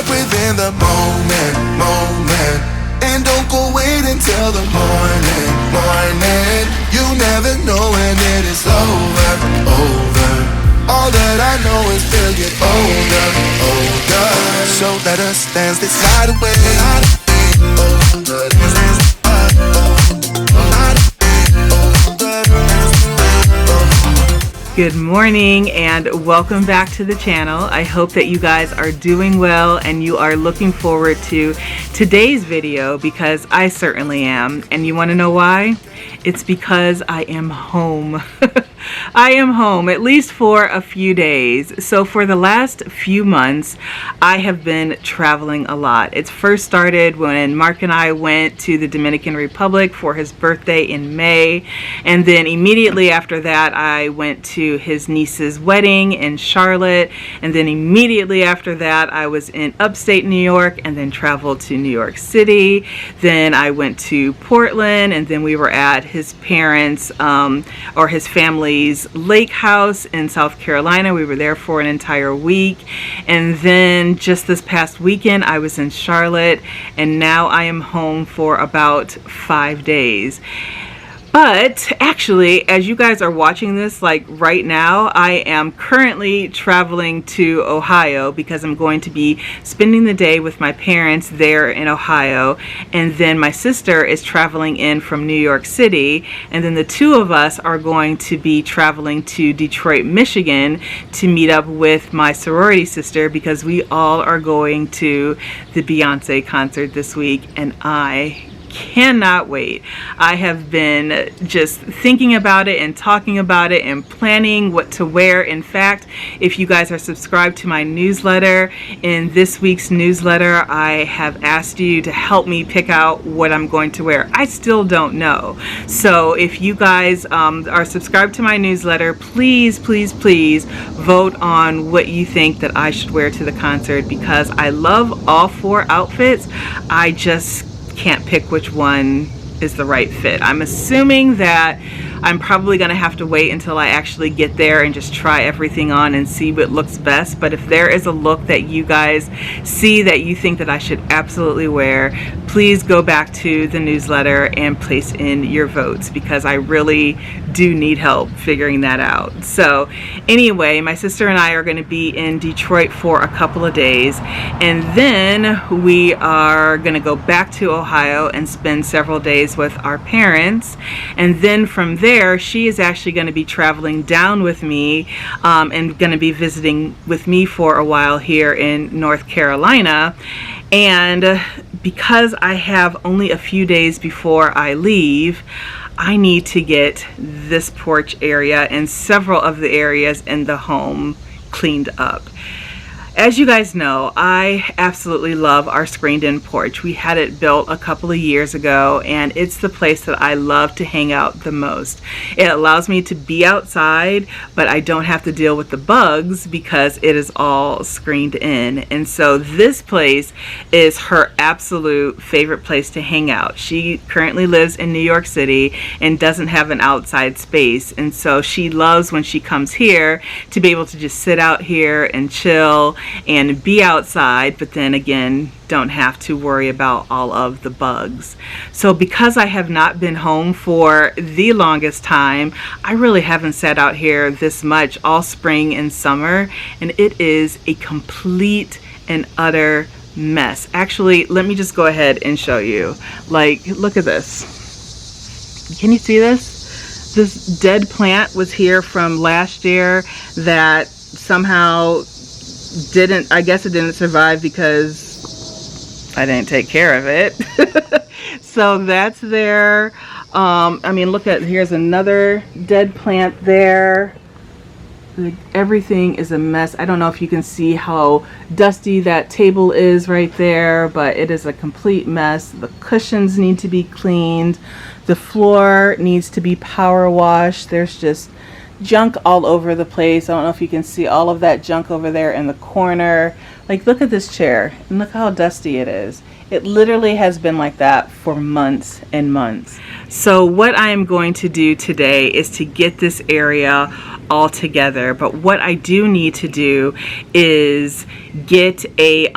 live within the moment, moment. And don't go wait until the morning, morning. You never know when it is over, over. All that I know is we'll get older, older. So let us dance this night away. Good morning and welcome back to the channel. I hope that you guys are doing well and you are looking forward to today's video, because I certainly am. And you want to know why? It's because I am home. I am home, at least for a few days. So for the last few months, I have been traveling a lot. It first started when Mark and I went to the Dominican Republic for his birthday in May. And then immediately after that, I went to his niece's wedding in Charlotte. And then immediately after that, I was in upstate New York and then traveled to New York City. Then I went to Portland, and then we were at his parents' or his family's lake house in South Carolina. We were there for an entire week. And then just this past weekend, I was in Charlotte, and now I am home for about 5 days. But actually, as you guys are watching this, like right now, I am currently traveling to Ohio because I'm going to be spending the day with my parents there in Ohio. And then my sister is traveling in from New York City. And then the two of us are going to be traveling to Detroit, Michigan to meet up with my sorority sister, because we all are going to the Beyonce concert this week, and I cannot wait. I have been just thinking about it and talking about it and planning what to wear. In fact, if you guys are subscribed to my newsletter, in this week's newsletter, I have asked you to help me pick out what I'm going to wear. I still don't know. So if you guys are subscribed to my newsletter, please, please, please vote on what you think that I should wear to the concert, because I love all 4 outfits. I just can't pick which one is the right fit. I'm assuming that I'm probably going to have to wait until I actually get there and just try everything on and see what looks best. But if there is a look that you guys see that you think that I should absolutely wear, please go back to the newsletter and place in your votes, because I really do need help figuring that out. So anyway, my sister and I are going to be in Detroit for a couple of days, and then we are going to go back to Ohio and spend several days with our parents. And then from there, she is actually going to be traveling down with me and going to be visiting with me for a while here in North Carolina. And because I have only a few days before I leave, I need to get this porch area and several of the areas in the home cleaned up. As you guys know, I absolutely love our screened-in porch. We had it built a couple of years ago, and it's the place that I love to hang out the most. It allows me to be outside, but I don't have to deal with the bugs because it is all screened in. And so this place is her absolute favorite place to hang out. She currently lives in New York City and doesn't have an outside space. And so she loves when she comes here to be able to just sit out here and chill and be outside, but then again, don't have to worry about all of the bugs. So because I have not been home for the longest time, I really haven't sat out here this much all spring and summer, and it is a complete and utter mess. Actually, let me just go ahead and show you. Like, look at this. Can you see this? This dead plant was here from last year that somehow didn't, I guess it didn't survive because I didn't take care of it. So that's there. I mean, look at, here's another dead plant there. Everything is a mess. I don't know if you can see how dusty that table is right there, but it is a complete mess. The cushions need to be cleaned. The floor needs to be power washed. There's just junk all over the place. I don't know if you can see all of that junk over there in the corner, Like, look at this chair and look how dusty it is. It literally has been like that for months and months. So what I am going to do today is to get this area all together. But what I do need to do is get a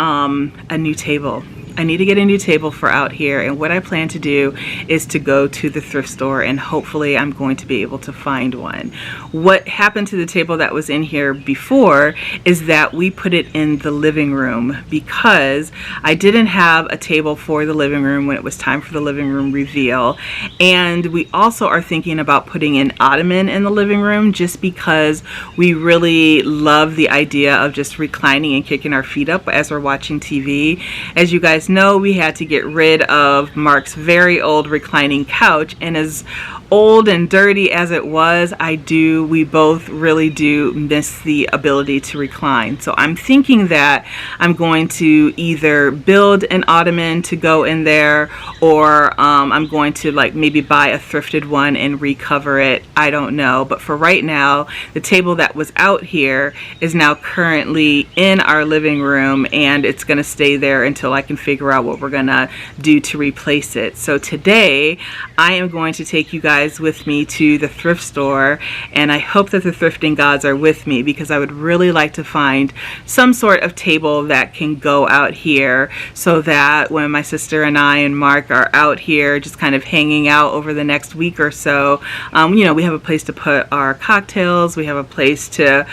new table. I need to get a new table for out here, and what I plan to do is to go to the thrift store, and hopefully I'm going to be able to find one. What happened to the table that was in here before is that we put it in the living room because I didn't have a table for the living room when it was time for the living room reveal, and we also are thinking about putting an ottoman in the living room just because we really love the idea of just reclining and kicking our feet up as we're watching TV. As you guys know, we had to get rid of Mark's very old reclining couch, and as old and dirty as it was, we both really do miss the ability to recline. So I'm thinking that I'm going to either build an ottoman to go in there, or I'm going to like maybe buy a thrifted one and recover it. I don't know, but for right now, the table that was out here is now currently in our living room, and it's going to stay there until I can figure out what we're gonna do to replace it. So today I am going to take you guys with me to the thrift store, and I hope that the thrifting gods are with me because I would really like to find some sort of table that can go out here so that when my sister and I and Mark are out here just kind of hanging out over the next week or so, you know, we have a place to put our cocktails, we have a place to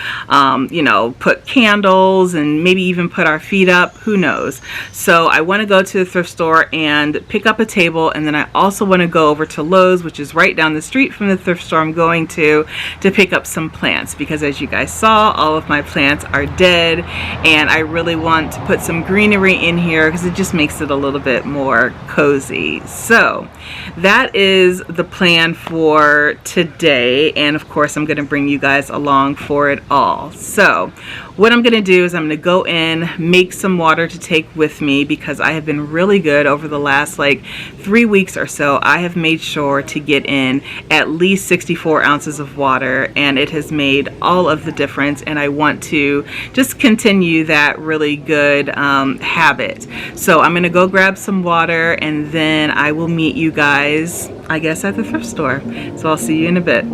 you know, put candles and maybe even put our feet up, who knows. So I want to go to the thrift store and pick up a table, and then I also want to go over to Lowe's, which is right down the street from the thrift store I'm going to pick up some plants, because as you guys saw, all of my plants are dead and I really want to put some greenery in here because it just makes it a little bit more cozy. So that is the plan for today, and of course I'm going to bring you guys along for it all. So what I'm going to do is I'm going to go in, make some water to take with me, because I have been really good over the last like 3 weeks or so. I have made sure to get in at least 64 ounces of water, and it has made all of the difference, and I want to just continue that really good habit. So I'm going to go grab some water, and then I will meet you guys, I guess, at the thrift store. So I'll see you in a bit.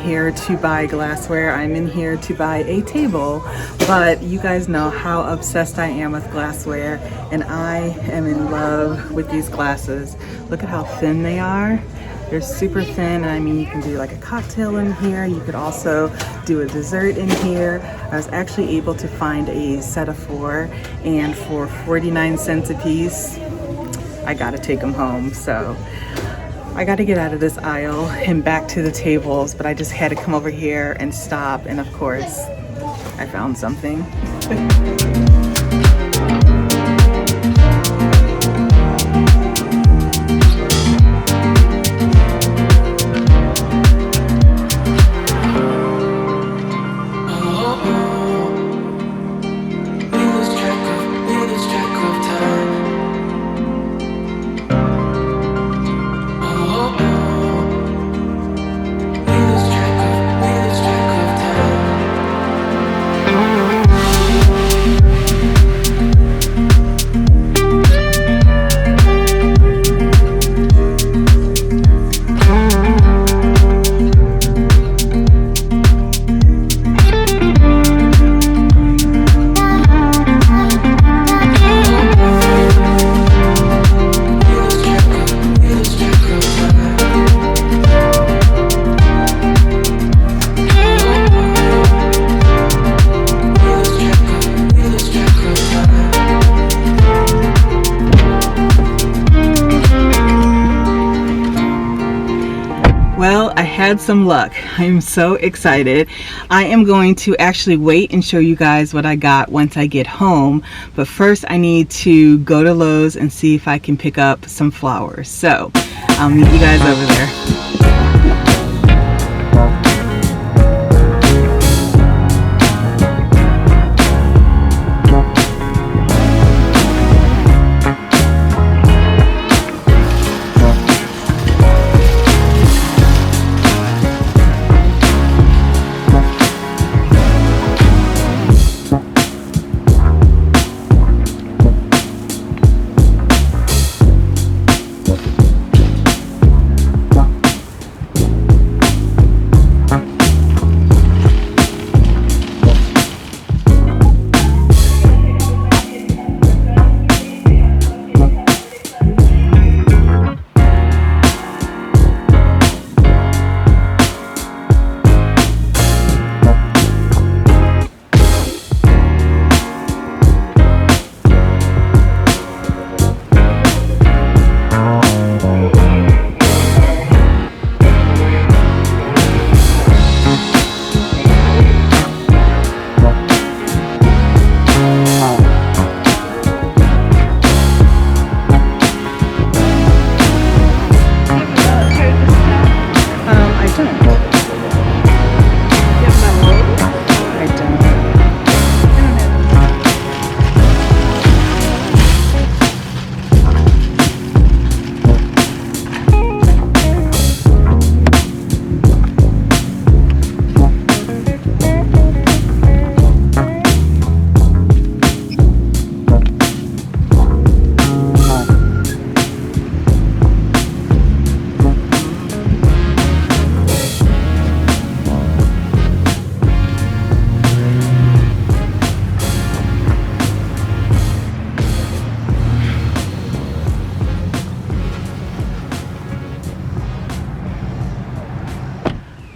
here to buy glassware. I'm in here to buy a table, but you guys know how obsessed I am with glassware, and I am in love with these glasses. Look at how thin they are. They're super thin. I mean, you can do like a cocktail in here. You could also do a dessert in here. I was actually able to find a set of 4, and for 49 cents a piece, I gotta take them home. So I gotta get out of this aisle and back to the tables, but I just had to come over here and stop, and of course, I found something. Well, I had some luck. I'm so excited. I am going to actually wait and show you guys what I got once I get home. But first I need to go to Lowe's and see if I can pick up some flowers. So I'll meet you guys over there.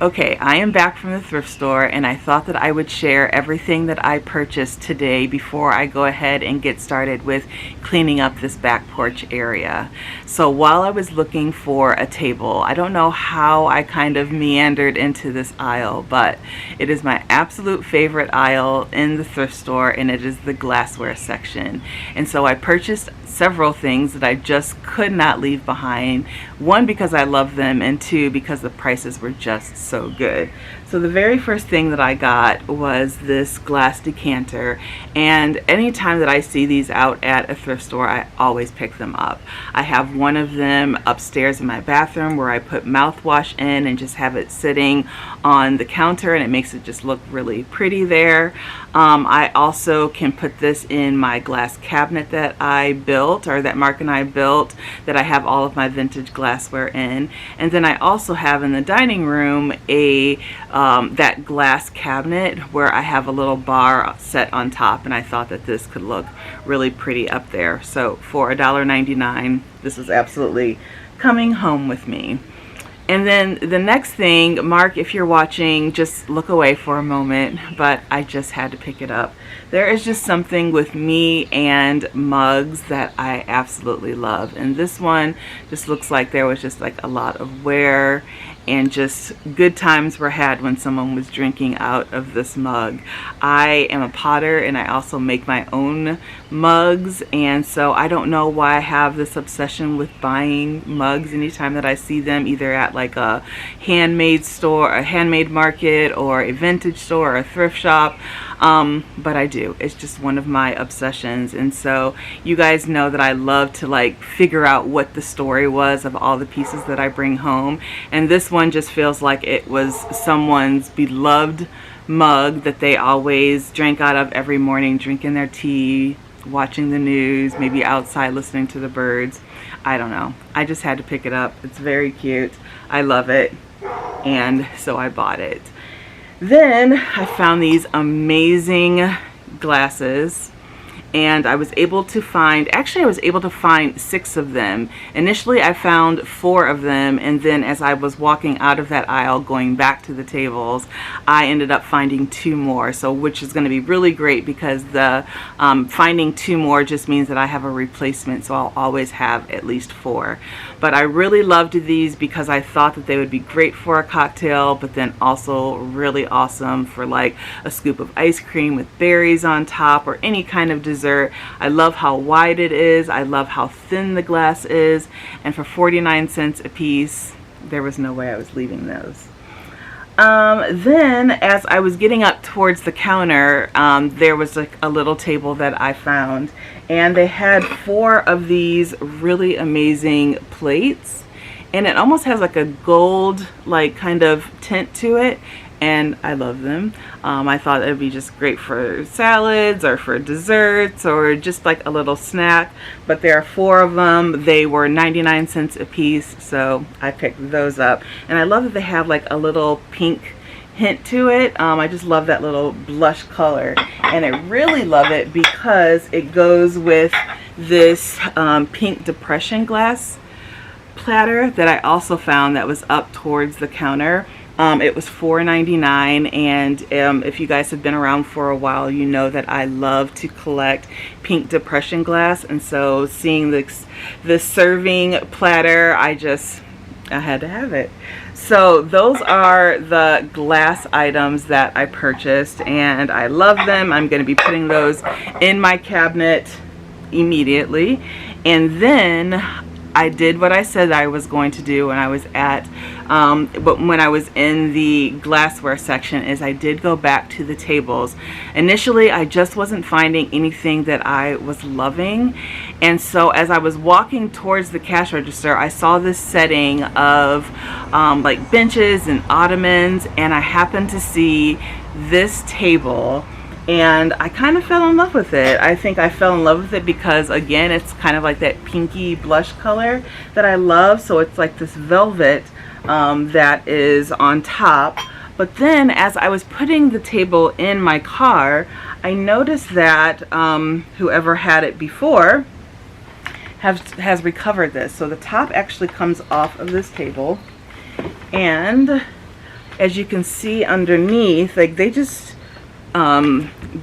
Okay, I am back from the thrift store, and I thought that I would share everything that I purchased today before I go ahead and get started with cleaning up this back porch area. So while I was looking for a table, I don't know how I kind of meandered into this aisle, but it is my absolute favorite aisle in the thrift store, and it is the glassware section. And so I purchased several things that I just could not leave behind. One, because I love them, and two, because the prices were just so good. So the very first thing that I got was this glass decanter, and anytime that I see these out at a thrift store, I always pick them up. I have one of them upstairs in my bathroom where I put mouthwash in and just have it sitting on the counter, and it makes it just look really pretty there. I also can put this in my glass cabinet that I built, or that Mark and I built, that I have all of my vintage glassware in. And then I also have in the dining room a that glass cabinet where I have a little bar set on top, and I thought that this could look really pretty up there. So for $1.99, this is absolutely coming home with me. And then the next thing, Mark, if you're watching, just look away for a moment, but I just had to pick it up. There is just something with me and mugs that I absolutely love. And this one just looks like there was just like a lot of wear, and just good times were had when someone was drinking out of this mug. I am a potter, and I also make my own mugs, and so I don't know why I have this obsession with buying mugs anytime that I see them, either at like a handmade store, a handmade market, or a vintage store, or a thrift shop. But I do. It's just one of my obsessions. And so you guys know that I love to like figure out what the story was of all the pieces that I bring home. And this one just feels like it was someone's beloved mug that they always drank out of every morning, drinking their tea, watching the news, maybe outside listening to the birds. I don't know. I just had to pick it up. It's very cute. I love it. And so I bought it. Then I found these amazing glasses, and I was able to find, actually I was able to find 6 of them. Initially I found 4 of them, and then as I was walking out of that aisle going back to the tables, I ended up finding 2 more, so which is going to be really great, because the finding 2 more just means that I have a replacement, so I'll always have at least 4. But I really loved these because I thought that they would be great for a cocktail, but then also really awesome for like a scoop of ice cream with berries on top, or any kind of dessert. I love how wide it is. I love how thin the glass is. And for 49 cents a piece, there was no way I was leaving those. Then as I was getting up towards the counter, there was like a little table that I found, and they had 4 of these really amazing plates, and it almost has like a gold like kind of tint to it, and I love them. I thought it would be just great for salads or for desserts or just like a little snack, but there are 4 of them. They were 99 cents a piece, so I picked those up. And I love that they have like a little pink hint to it. I just love that little blush color, and I really love it because it goes with this pink depression glass platter that I also found that was up towards the counter. It was $4.99, and if you guys have been around for a while, you know that I love to collect pink depression glass, and so seeing the serving platter, I had to have it. So those are the glass items that I purchased, and I love them. I'm going to be putting those in my cabinet immediately. And then I did what I said I was going to do when I was at, but when I was in the glassware section, is I did go back to the tables. Initially, I just wasn't finding anything that I was loving, and so as I was walking towards the cash register, I saw this setting of like benches and ottomans, and I happened to see this table, and I kind of fell in love with it. I think I fell in love with it because, again, it's kind of like that pinky blush color that I love. So it's like this velvet that is on top. But then as I was putting the table in my car, I noticed that whoever had it before has recovered this. So the top actually comes off of this table. And as you can see underneath, like they just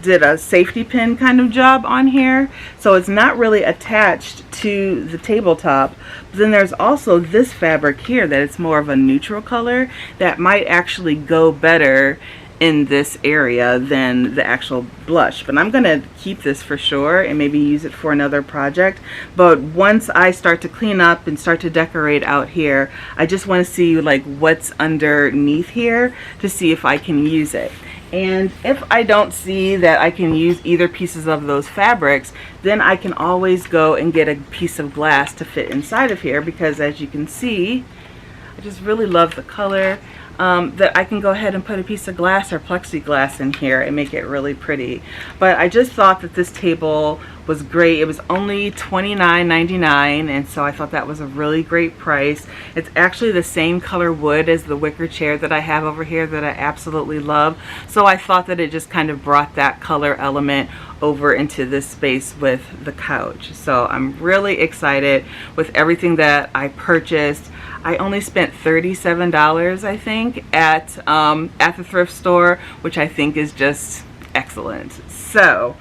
did a safety pin kind of job on here, so it's not really attached to the tabletop. But then there's also this fabric here that it's more of a neutral color that might actually go better in this area than the actual blush. But I'm gonna keep this for sure and maybe use it for another project. But once I start to clean up and start to decorate out here, I just want to see like what's underneath here to see if I can use it. And if I don't see that I can use either pieces of those fabrics, then I can always go and get a piece of glass to fit inside of here, because as you can see, I just really love the color. that I can go ahead and put a piece of glass or plexiglass in here and make it really pretty. But I just thought that this table was great. It was only $29.99, and so I thought that was a really great price. It's actually the same color wood as the wicker chair that I have over here that I absolutely love. So I thought that it just kind of brought that color element over into this space with the couch. So I'm really excited with everything that I purchased. I only spent $37, I think, at the thrift store, which I think is just excellent. So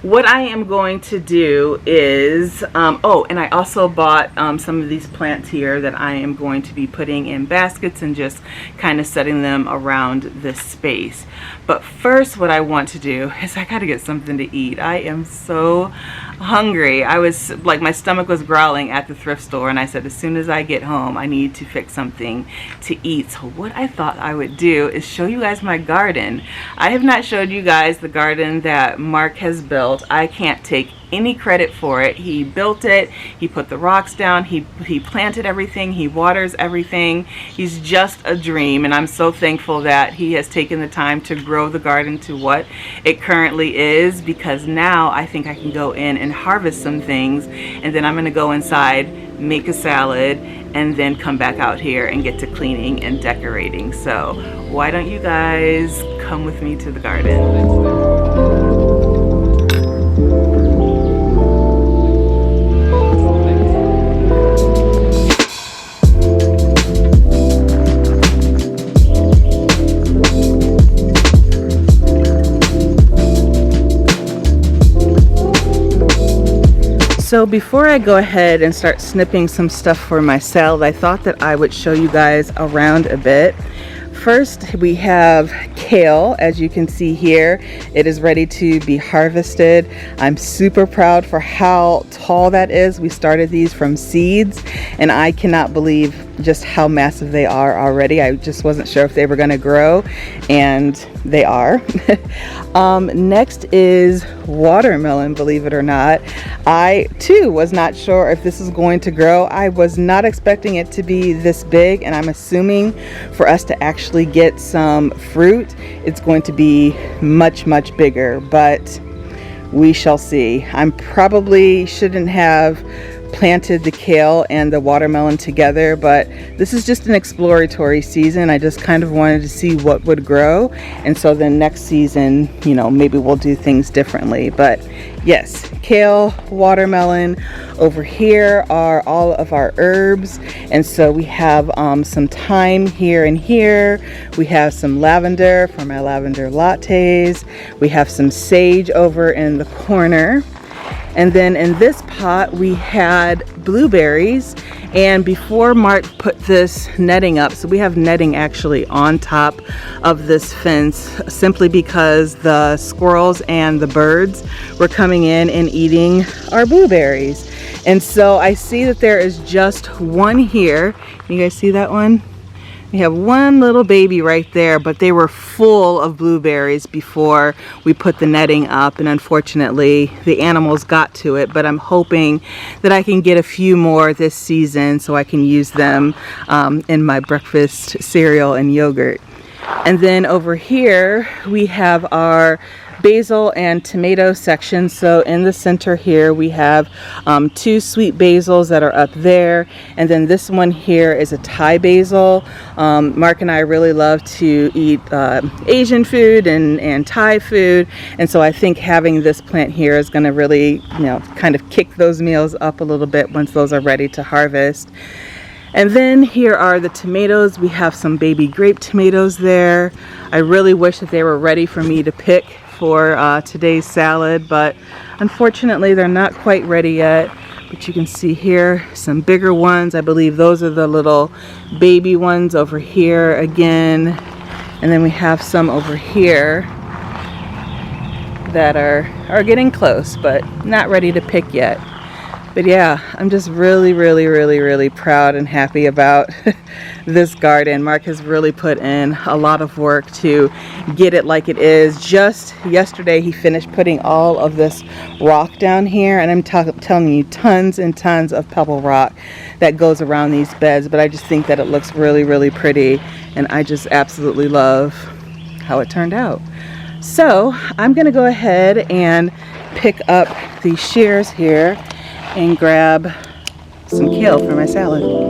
what I am going to do is, oh, and I also bought some of these plants here that I am going to be putting in baskets and just kind of setting them around this space. But first, what I want to do is I gotta get something to eat. I am so hungry. I was like, my stomach was growling at the thrift store, and I said, as soon as I get home, I need to fix something to eat. So what I thought I would do is show you guys my garden. I have not showed you guys the garden that Mark has built. I can't take any credit for it. He built it, he put the rocks down, he planted everything, he waters everything. He's just a dream, and I'm so thankful that he has taken the time to grow the garden to what it currently is, because now I think I can go in and harvest some things, and then I'm going to go inside, make a salad, and then come back out here and get to cleaning and decorating. So why don't you guys come with me to the garden? So before I go ahead and start snipping some stuff for my salad, I thought that I would show you guys around a bit. First, we have kale. As you can see here, it is ready to be harvested. I'm super proud for how tall that is. We started these from seeds, and I cannot believe just how massive they are already. I just wasn't sure if they were going to grow, and they are. Next is watermelon, believe it or not. I too was not sure if this is going to grow. I was not expecting it to be this big, and I'm assuming for us to actually get some fruit, it's going to be much bigger, but we shall see. I'm probably shouldn't have planted the kale and the watermelon together, but this is just an exploratory season. I just kind of wanted to see what would grow, and so then next season, you know, maybe we'll do things differently. But yes, kale, watermelon. Over here are all of our herbs, and so we have some thyme here and here. We have some lavender for my lavender lattes. We have some sage over in the corner. And then in this pot we had blueberries, and before Mark put this netting up, so we have netting actually on top of this fence simply because the squirrels and the birds were coming in and eating our blueberries. And so I see that there is just one here. You guys see that one? We have one little baby right there, but they were full of blueberries before we put the netting up, and unfortunately the animals got to it. But I'm hoping that I can get a few more this season so I can use them in my breakfast cereal and yogurt. And then over here we have our basil and tomato section. So in the center here we have two sweet basils that are up there, and then this one here is a Thai basil. Mark and I really love to eat Asian food and Thai food, and so I think having this plant here is going to really, you know, kind of kick those meals up a little bit once those are ready to harvest. And then here are the tomatoes. We have some baby grape tomatoes there. I really wish that they were ready for me to pick for today's salad, but unfortunately they're not quite ready yet. But you can see here some bigger ones. I believe those are the little baby ones over here again, and then we have some over here that are getting close but not ready to pick yet. But yeah, I'm just really proud and happy about this garden. Mark has really put in a lot of work to get it like it is. Just yesterday he finished putting all of this rock down here, and I'm telling you, tons and tons of pebble rock that goes around these beds. But I just think that it looks really pretty, and I just absolutely love how it turned out. So I'm gonna go ahead and pick up these shears here and grab some kale for my salad.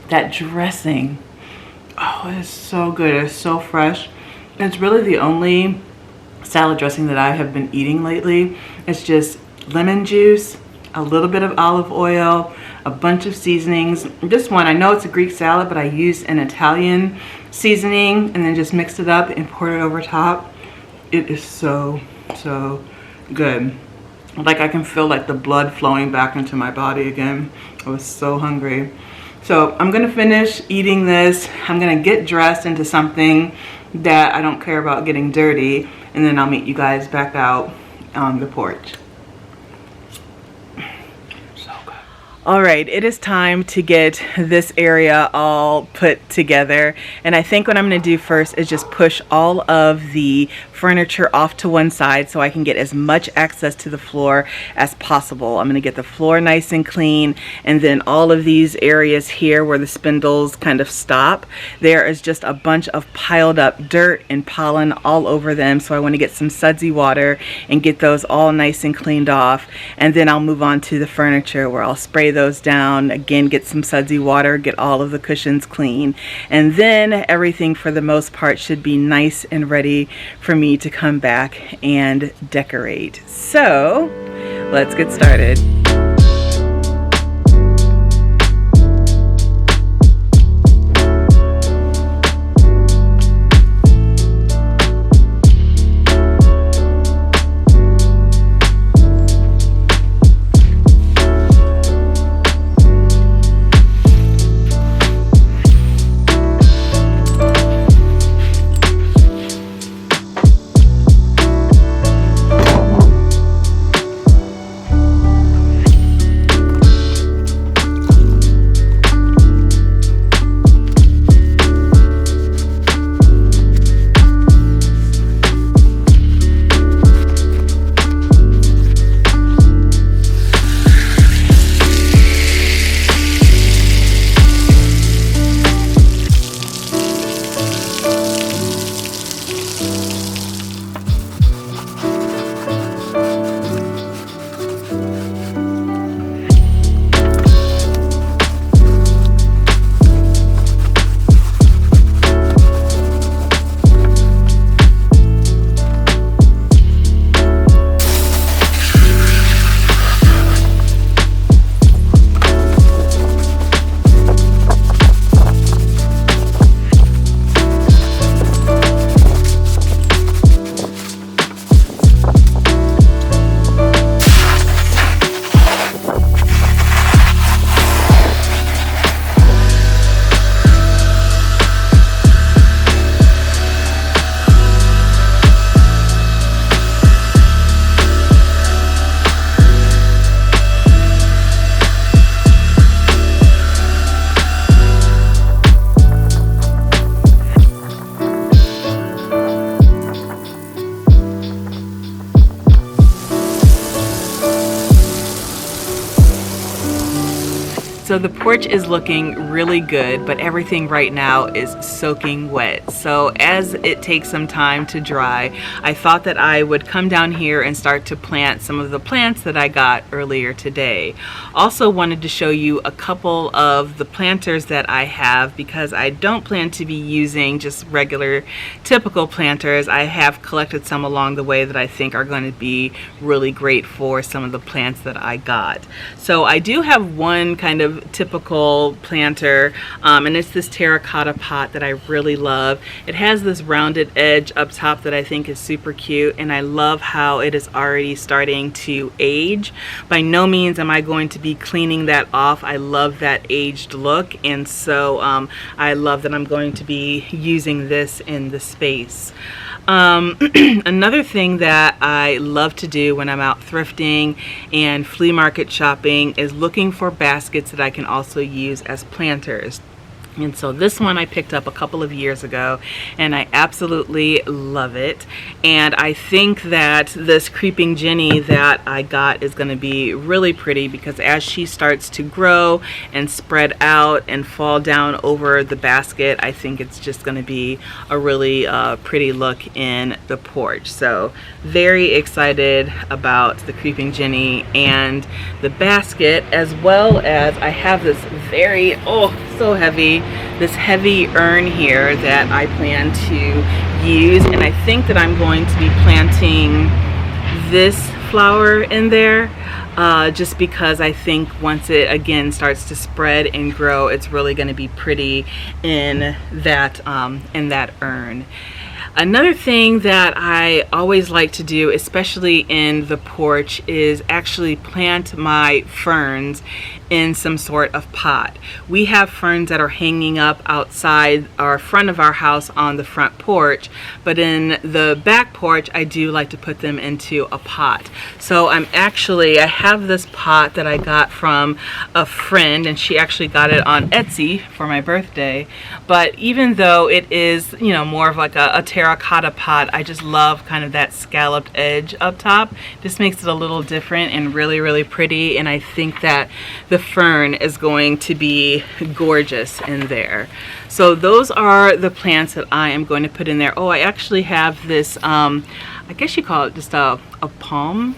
That dressing, oh, it is so good. It's so fresh. It's really the only salad dressing that I have been eating lately. It's just lemon juice, a little bit of olive oil, a bunch of seasonings. This one, I know it's a Greek salad, but I used an Italian seasoning and then just mixed it up and poured it over top. It is so good. Like I can feel like the blood flowing back into my body again. I was so hungry. So I'm gonna finish eating this. I'm gonna get dressed into something that I don't care about getting dirty, and then I'll meet you guys back out on the porch. All right, it is time to get this area all put together. And I think what I'm gonna do first is just push all of the furniture off to one side so I can get as much access to the floor as possible. I'm gonna get the floor nice and clean, and then all of these areas here where the spindles kind of stop, there is just a bunch of piled up dirt and pollen all over them. So I wanna get some sudsy water and get those all nice and cleaned off. And then I'll move on to the furniture where I'll spray those down, again, get some sudsy water, get all of the cushions clean, and then everything for the most part should be nice and ready for me to come back and decorate. So let's get started. So the porch is looking really good, but everything right now is soaking wet. So as it takes some time to dry, I thought that I would come down here and start to plant some of the plants that I got earlier today. Also wanted to show you a couple of the planters that I have, because I don't plan to be using just regular typical planters. I have collected some along the way that I think are going to be really great for some of the plants that I got. So I do have one kind of typical planter, and it's this terracotta pot that I really love. It has this rounded edge up top that I think is super cute, and I love how it is already starting to age. By no means am I going to be cleaning that off. I love that aged look, and so I love that I'm going to be using this in the space. Another thing that I love to do when I'm out thrifting and flea market shopping is looking for baskets that I can also use as planters. And so this one I picked up a couple of years ago, and I absolutely love it. And I think that this creeping Jenny that I got is going to be really pretty, because as she starts to grow and spread out and fall down over the basket, I think it's just going to be a really pretty look in the porch. So very excited about the creeping Jenny and the basket, as well as I have this very, so heavy, this heavy urn here that I plan to use, and I think that I'm going to be planting this flower in there, just because I think once it again starts to spread and grow, it's really going to be pretty in that urn. Another thing that I always like to do, especially in the porch, is actually plant my ferns in some sort of pot. We have ferns that are hanging up outside our front of our house on the front porch, but in the back porch I do like to put them into a pot. So I have this pot that I got from a friend, and she actually got it on Etsy for my birthday. But even though it is, more of like a terracotta pot, I just love kind of that scalloped edge up top. Just makes it a little different and really, really pretty, and I think that the fern is going to be gorgeous in there. So those are the plants that I am going to put in there. I actually have this, I guess you call it just a palm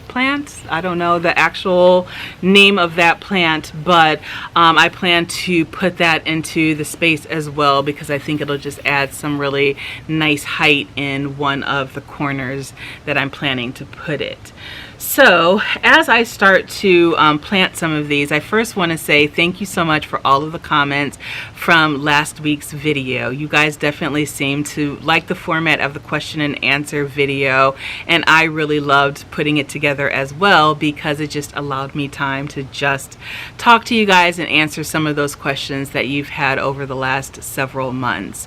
plant. I don't know the actual name of that plant, but I plan to put that into the space as well, because I think it'll just add some really nice height in one of the corners that I'm planning to put it. So as I start to plant some of these, I first want to say thank you so much for all of the comments from last week's video. You guys definitely seem to like the format of the question and answer video, and I really loved putting it together as well, because it just allowed me time to just talk to you guys and answer some of those questions that you've had over the last several months.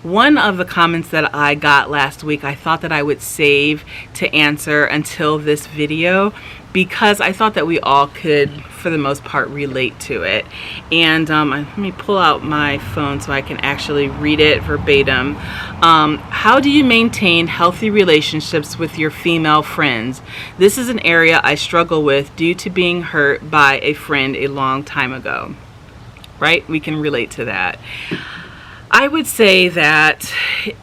One of the comments that I got last week, I thought that I would save to answer until this video, because I thought that we all could, for the most part, relate to it. And let me pull out my phone so I can actually read it verbatim. How do you maintain healthy relationships with your female friends? This is an area I struggle with due to being hurt by a friend a long time ago. Right? We can relate to that. I would say that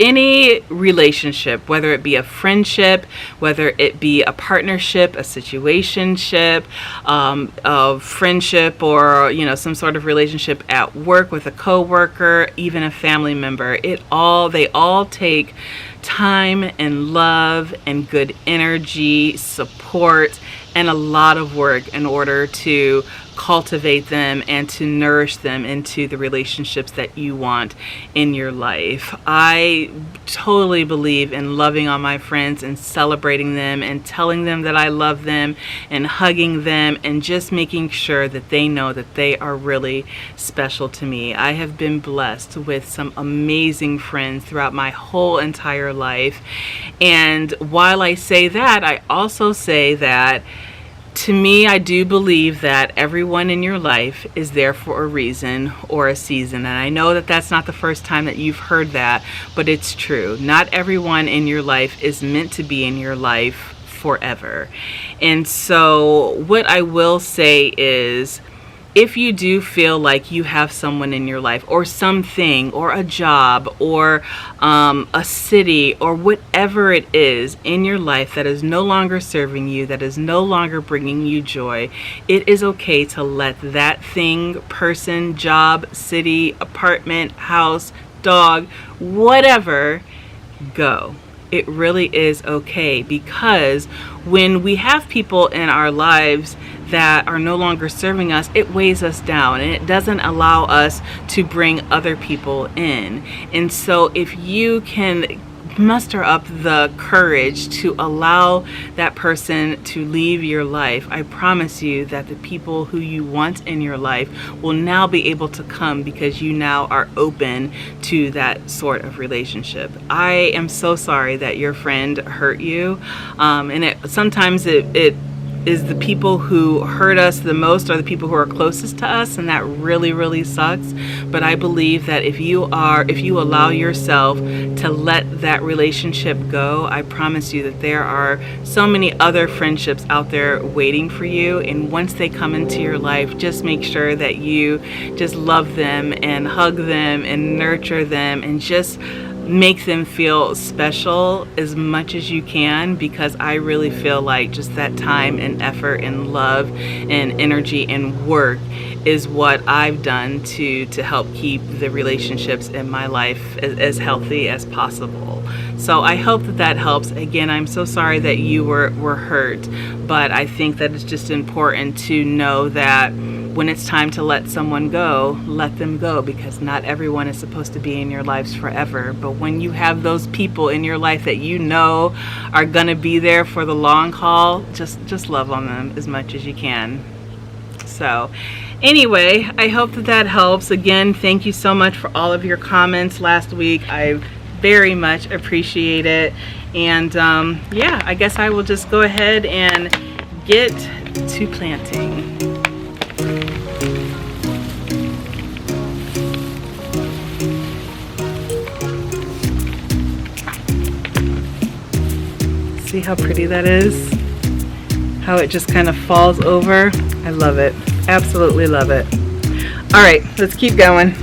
any relationship, whether it be a friendship, whether it be a partnership, a situationship, a friendship, or some sort of relationship at work with a coworker, even a family member, they all take time and love and good energy, support, and a lot of work in order to cultivate them and to nourish them into the relationships that you want in your life. I totally believe in loving on my friends and celebrating them and telling them that I love them and hugging them and just making sure that they know that they are really special to me. I have been blessed with some amazing friends throughout my whole entire life. And while I say that, I also say that to me, I do believe that everyone in your life is there for a reason or a season. And I know that that's not the first time that you've heard that, but it's true. Not everyone in your life is meant to be in your life forever. And so what I will say is, if you do feel like you have someone in your life or something or a job or a city or whatever it is in your life that is no longer serving you, that is no longer bringing you joy, it is okay to let that thing, person, job, city, apartment, house, dog, whatever, go. It really is okay, because when we have people in our lives that are no longer serving us, it weighs us down and it doesn't allow us to bring other people in. And so if you can muster up the courage to allow that person to leave your life, I promise you that the people who you want in your life will now be able to come, because you now are open to that sort of relationship. I am so sorry that your friend hurt you, and sometimes it is the people who hurt us the most are the people who are closest to us, and that really, really sucks. But I believe that if you allow yourself to let that relationship go, I promise you that there are so many other friendships out there waiting for you. And once they come into your life, just make sure that you just love them and hug them and nurture them and just make them feel special as much as you can, because I really feel like just that time and effort and love and energy and work is what I've done to help keep the relationships in my life as healthy as possible. So I hope that helps. Again, I'm so sorry that you were hurt, but I think that it's just important to know that when it's time to let someone go, let them go, because not everyone is supposed to be in your lives forever. But when you have those people in your life that you know are gonna be there for the long haul, just love on them as much as you can. So anyway, I hope that helps. Again, thank you so much for all of your comments last week. I very much appreciate it. And yeah, I guess I will just go ahead and get to planting. See how pretty that is? How it just kind of falls over. I love it. Absolutely love it. All right, let's keep going.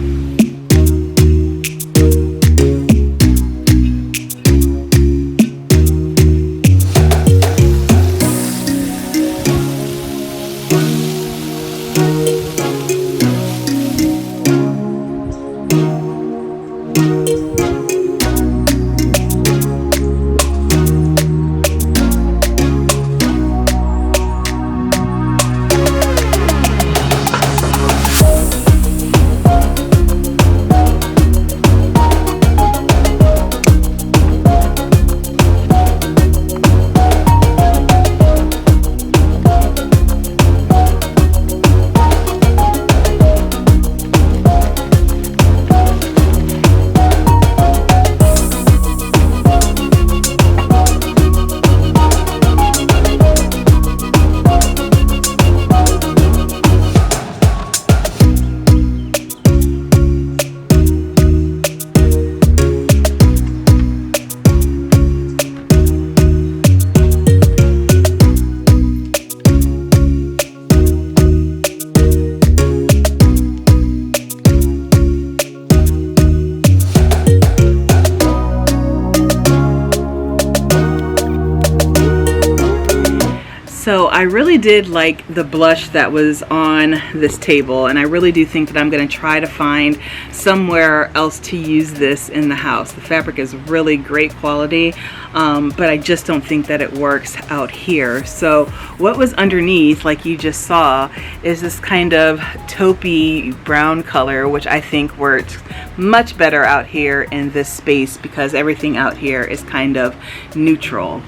So I really did like the blush that was on this table, and I really do think that I'm going to try to find somewhere else to use this in the house. The fabric is really great quality, but I just don't think that it works out here. So what was underneath, like you just saw, is this kind of taupey brown color, which I think works much better out here in this space because everything out here is kind of neutral.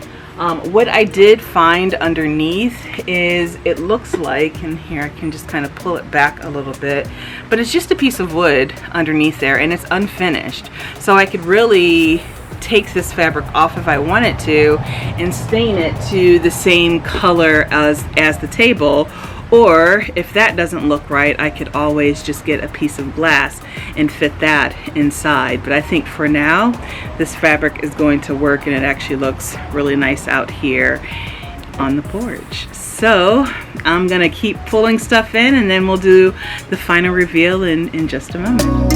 What I did find underneath is, it looks like, and here I can just kind of pull it back a little bit, but it's just a piece of wood underneath there and it's unfinished. So I could really take this fabric off if I wanted to and stain it to the same color as the table. Or if that doesn't look right, I could always just get a piece of glass and fit that inside. But I think for now, this fabric is going to work, and it actually looks really nice out here. on the porch. So I'm gonna keep pulling stuff in, and then we'll do the final reveal in just a moment.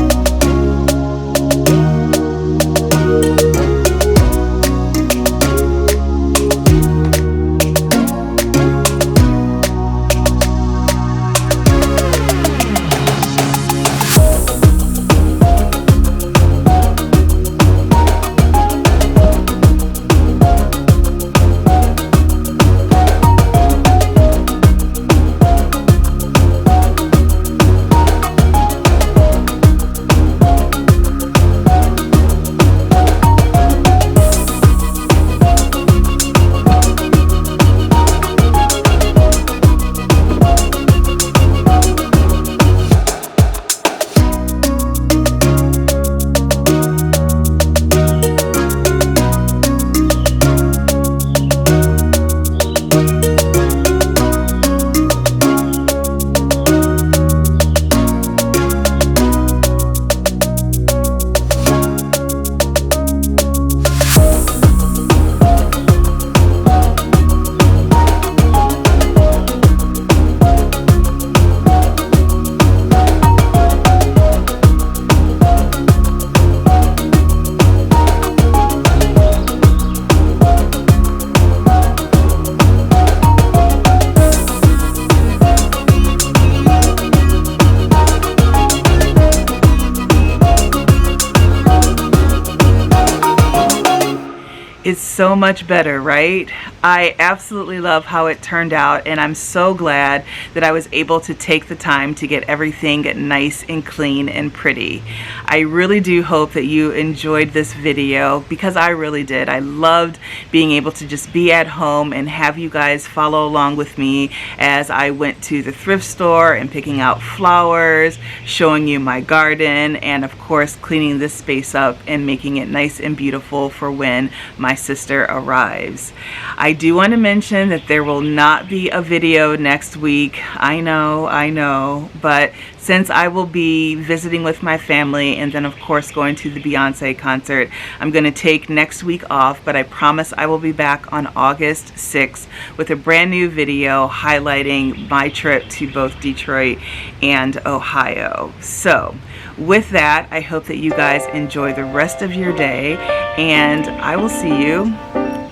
It's so much better, right? I absolutely love how it turned out, and I'm so glad that I was able to take the time to get everything nice and clean and pretty. I really do hope that you enjoyed this video, because I really did. I loved being able to just be at home and have you guys follow along with me as I went to the thrift store and picking out flowers, showing you my garden, and of course cleaning this space up and making it nice and beautiful for when my sister arrives. I do want to mention that there will not be a video next week. I know, but since I will be visiting with my family and then of course going to the Beyonce concert, I'm going to take next week off, but I promise I will be back on August 6th with a brand new video highlighting my trip to both Detroit and Ohio. So with that, I hope that you guys enjoy the rest of your day, and I will see you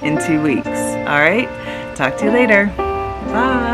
in 2 weeks. All right, talk to you later. Bye.